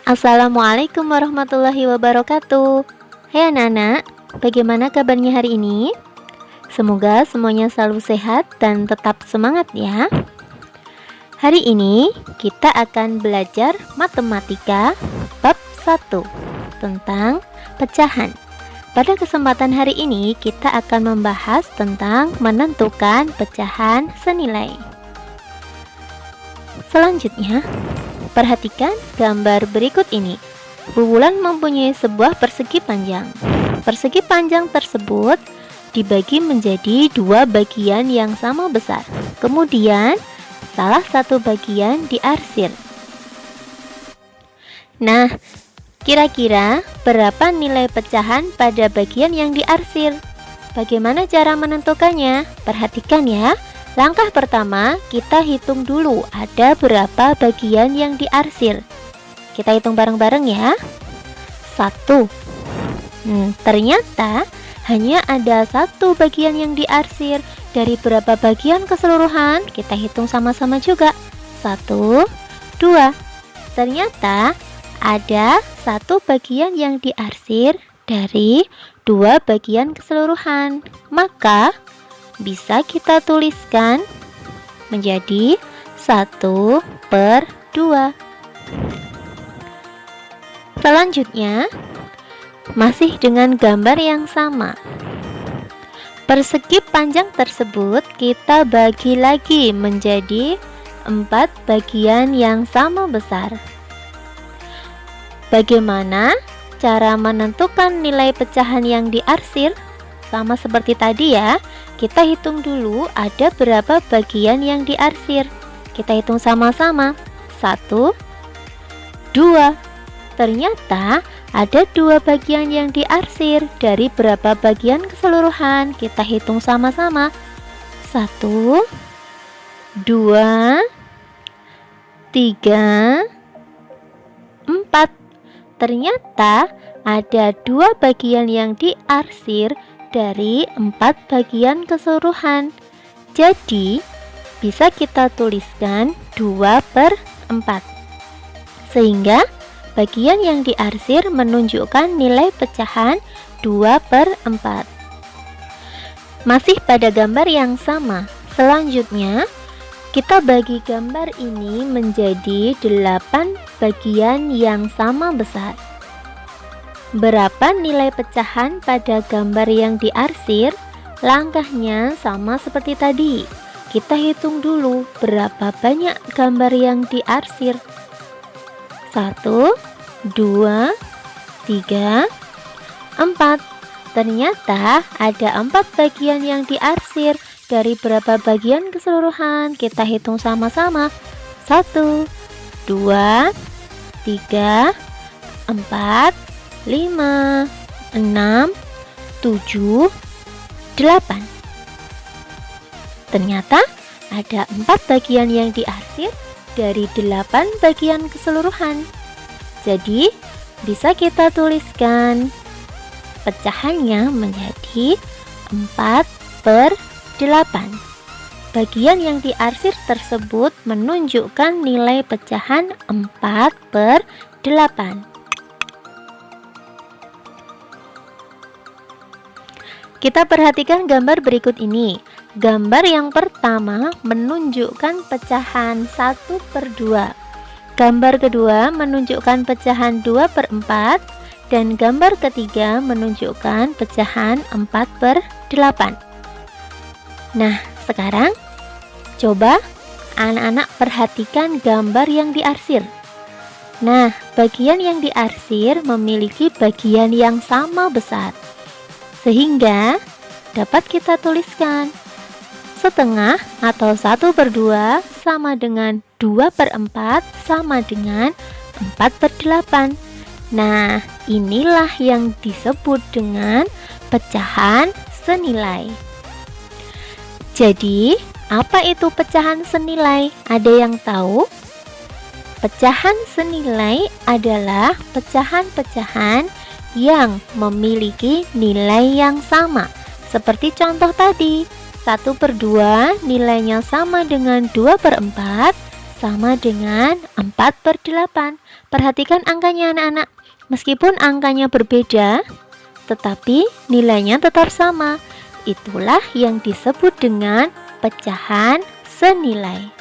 Assalamualaikum warahmatullahi wabarakatuh. Hai anak-anak, bagaimana kabarnya hari ini? Semoga semuanya selalu sehat dan tetap semangat ya. Hari ini kita akan belajar matematika bab 1 tentang pecahan. Pada kesempatan hari ini kita akan membahas tentang menentukan pecahan senilai. Selanjutnya, perhatikan gambar berikut ini. Bu Wulan mempunyai sebuah persegi panjang. Persegi panjang tersebut dibagi menjadi dua bagian yang sama besar. Kemudian, salah satu bagian diarsir. Nah, kira-kira berapa nilai pecahan pada bagian yang diarsir? Bagaimana cara menentukannya? Perhatikan ya. Langkah pertama, kita hitung dulu ada berapa bagian yang diarsir. Kita hitung bareng-bareng ya. 1. Ternyata hanya ada satu bagian yang diarsir. Dari berapa bagian keseluruhan? Kita hitung sama-sama juga. 1, 2. Ternyata ada satu bagian yang diarsir dari dua bagian keseluruhan. Maka bisa kita tuliskan menjadi 1/2. Selanjutnya, masih dengan gambar yang sama. Persegi panjang tersebut kita bagi lagi menjadi 4 bagian yang sama besar. Bagaimana cara menentukan nilai pecahan yang diarsir? Sama seperti tadi ya, kita hitung dulu ada berapa bagian yang diarsir. Kita hitung sama-sama. 1, 2. Ternyata ada 2 bagian yang diarsir. Dari berapa bagian keseluruhan? Kita hitung sama-sama. 1, 2, 3, 4. Ternyata ada 2 bagian yang diarsir dari 4 bagian keseluruhan. Jadi bisa kita tuliskan 2/4. Sehingga bagian yang diarsir menunjukkan nilai pecahan 2/4. Masih pada gambar yang sama. Selanjutnya, kita bagi gambar ini menjadi 8 bagian yang sama besar. Berapa nilai pecahan pada gambar yang diarsir? Langkahnya sama seperti tadi. Kita hitung dulu berapa banyak gambar yang diarsir. 1, 2, 3, 4. Ternyata ada 4 bagian yang diarsir. Dari berapa bagian keseluruhan? Kita hitung sama-sama. 1, 2, 3, 4, 5, 6, 7, 8. Ternyata ada 4 bagian yang diarsir dari 8 bagian keseluruhan. Jadi bisa kita tuliskan pecahannya menjadi 4/8. Bagian yang diarsir tersebut menunjukkan nilai pecahan 4/8. Kita perhatikan gambar berikut ini. Gambar yang pertama menunjukkan pecahan 1/2. Gambar kedua menunjukkan pecahan 2/4. Dan gambar ketiga menunjukkan pecahan 4/8. Nah, sekarang coba anak-anak perhatikan gambar yang diarsir. Nah, bagian yang diarsir memiliki bagian yang sama besar. Sehingga dapat kita tuliskan setengah atau 1/2 sama dengan 2/4 sama dengan 4/8. Nah, inilah yang disebut dengan pecahan senilai. Jadi, apa itu pecahan senilai? Ada yang tahu? Pecahan senilai adalah pecahan-pecahan yang memiliki nilai yang sama. Seperti contoh tadi, 1/2 nilainya sama dengan 2/4, sama dengan 4/8. Perhatikan angkanya anak-anak. Meskipun angkanya berbeda, tetapi nilainya tetap sama. Itulah yang disebut dengan pecahan senilai.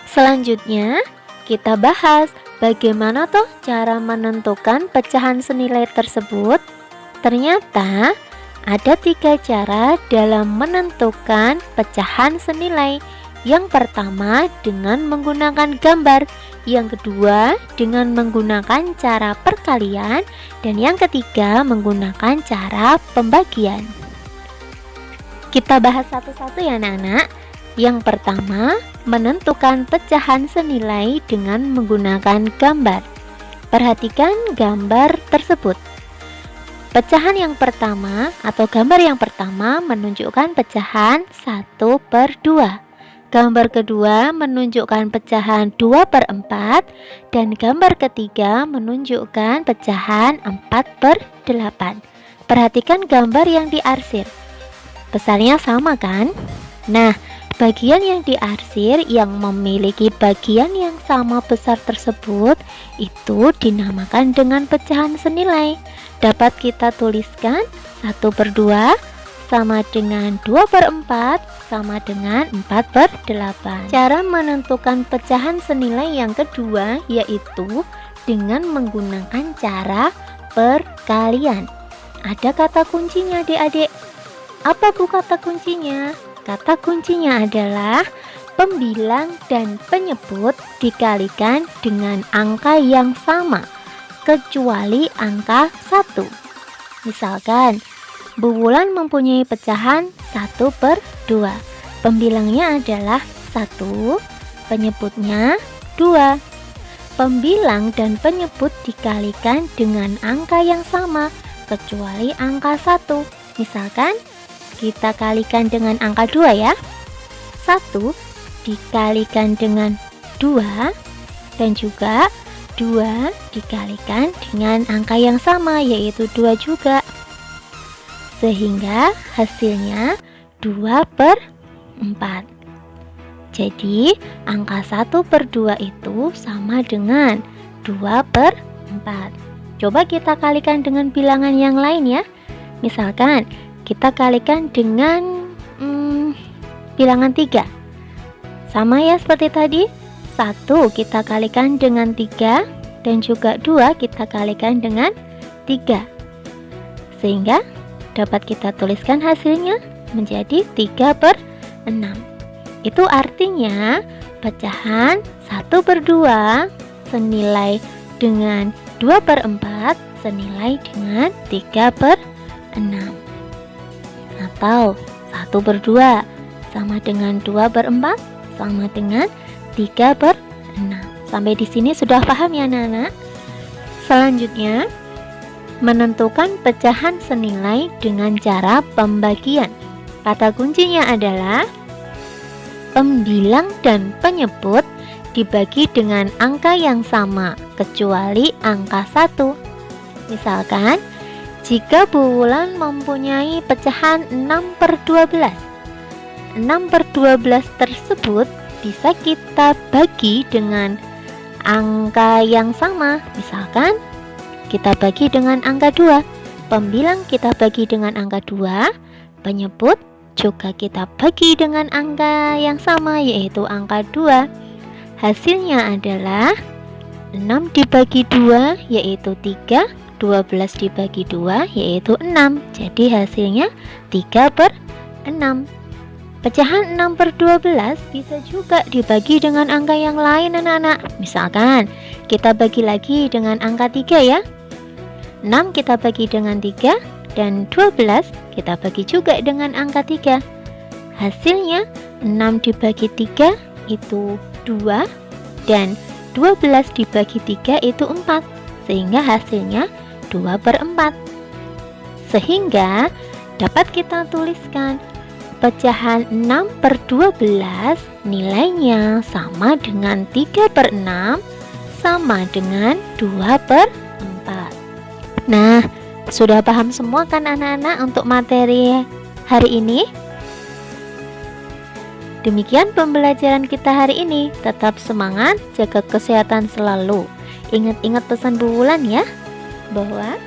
Selanjutnya, kita bahas bagaimana toh cara menentukan pecahan senilai tersebut. Ternyata ada 3 cara dalam menentukan pecahan senilai. Yang pertama dengan menggunakan gambar, yang kedua dengan menggunakan cara perkalian, dan yang ketiga menggunakan cara pembagian. Kita bahas satu-satu ya anak-anak. Yang pertama, menentukan pecahan senilai dengan menggunakan gambar. Perhatikan gambar tersebut. Pecahan yang pertama atau gambar yang pertama menunjukkan pecahan 1/2. Gambar kedua menunjukkan pecahan 2/4 dan gambar ketiga menunjukkan pecahan 4/8. Perhatikan gambar yang diarsir. Besarnya sama kan? Nah, bagian yang diarsir yang memiliki bagian yang sama besar tersebut itu dinamakan dengan pecahan senilai. Dapat kita tuliskan 1/2 sama dengan 2/4 sama dengan 4/8. Cara menentukan pecahan senilai yang kedua yaitu dengan menggunakan cara perkalian. Ada kata kuncinya adik-adik. Apa bu kata kuncinya? Kata kuncinya adalah pembilang dan penyebut dikalikan dengan angka yang sama kecuali angka 1. Misalkan Bu Wulan mempunyai pecahan 1/2. Pembilangnya adalah 1, penyebutnya 2. Pembilang dan penyebut dikalikan dengan angka yang sama kecuali angka 1. Misalkan kita kalikan dengan angka 2 ya. 1 dikalikan dengan 2 dan juga 2 dikalikan dengan angka yang sama yaitu 2 juga. Sehingga hasilnya 2/4. Jadi angka 1/2 itu sama dengan 2/4. Coba kita kalikan dengan bilangan yang lain ya. Misalkan kita kalikan dengan bilangan 3. Sama ya seperti tadi. 1 kita kalikan dengan 3 dan juga 2 kita kalikan dengan 3. Sehingga dapat kita tuliskan hasilnya menjadi 3/6. Itu artinya pecahan 1/2 senilai dengan 2/4 senilai dengan 3/6. Atau 1/2 sama dengan 2/4 sama dengan 3/6. Sampai di sini sudah paham ya anak-anak? Selanjutnya, menentukan pecahan senilai dengan cara pembagian. Kata kuncinya adalah pembilang dan penyebut dibagi dengan angka yang sama kecuali angka 1. Misalkan, jika Bu Wulan mempunyai pecahan 6/12. 6/12 tersebut bisa kita bagi dengan angka yang sama. Misalkan kita bagi dengan angka 2. Pembilang kita bagi dengan angka 2. Penyebut juga kita bagi dengan angka yang sama yaitu angka 2. Hasilnya adalah 6 dibagi 2 yaitu 3. 12 dibagi 2 yaitu 6. Jadi hasilnya 3/6. Pecahan 6/12 bisa juga dibagi dengan angka yang lain anak-anak. Misalkan kita bagi lagi dengan angka 3 ya. 6 kita bagi dengan 3 dan 12 kita bagi juga dengan angka 3. Hasilnya 6 dibagi 3 itu 2 dan 12 dibagi 3 itu 4. Sehingga hasilnya 2/4. Sehingga dapat kita tuliskan pecahan 6/12 nilainya sama dengan 3/6 sama dengan 2/4. Nah, sudah paham semua kan anak-anak untuk materi hari ini? Demikian pembelajaran kita hari ini. Tetap semangat, jaga kesehatan selalu. Ingat-ingat pesan Bu Wulan ya, bahwa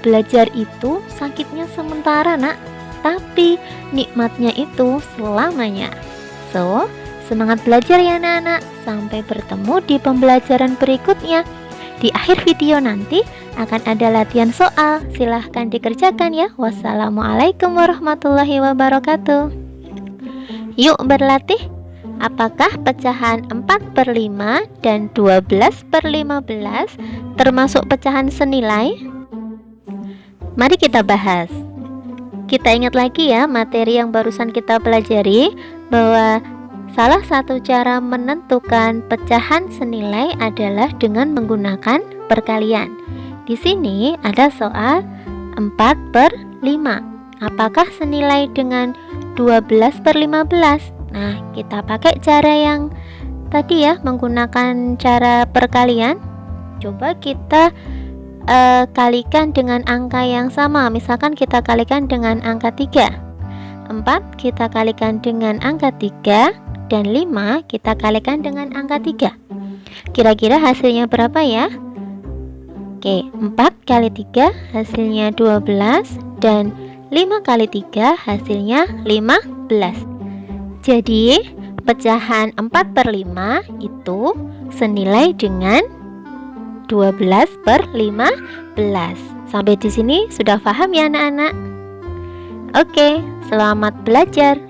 belajar itu sakitnya sementara nak, tapi nikmatnya itu selamanya. So, semangat belajar ya anak-anak. Sampai bertemu di pembelajaran berikutnya. Di akhir video nanti akan ada latihan soal. Silahkan dikerjakan ya. Wassalamualaikum warahmatullahi wabarakatuh. Yuk berlatih. Apakah pecahan 4/5 dan 12/15 termasuk pecahan senilai? Mari kita bahas. Kita ingat lagi ya materi yang barusan kita pelajari, bahwa salah satu cara menentukan pecahan senilai adalah dengan menggunakan perkalian. Di sini ada soal 4/5. Apakah senilai dengan 12/15? Nah, kita pakai cara yang tadi ya, menggunakan cara perkalian. Coba kita kalikan dengan angka yang sama. Misalkan kita kalikan dengan angka 3. 4 kita kalikan dengan angka 3, dan 5 kita kalikan dengan angka 3. Kira-kira hasilnya berapa ya? Oke, 4 kali 3 hasilnya 12, dan 5 kali 3 hasilnya 15. Jadi pecahan 4/5 itu senilai dengan 12/15. Sampai di sini sudah paham ya anak-anak? Oke, selamat belajar.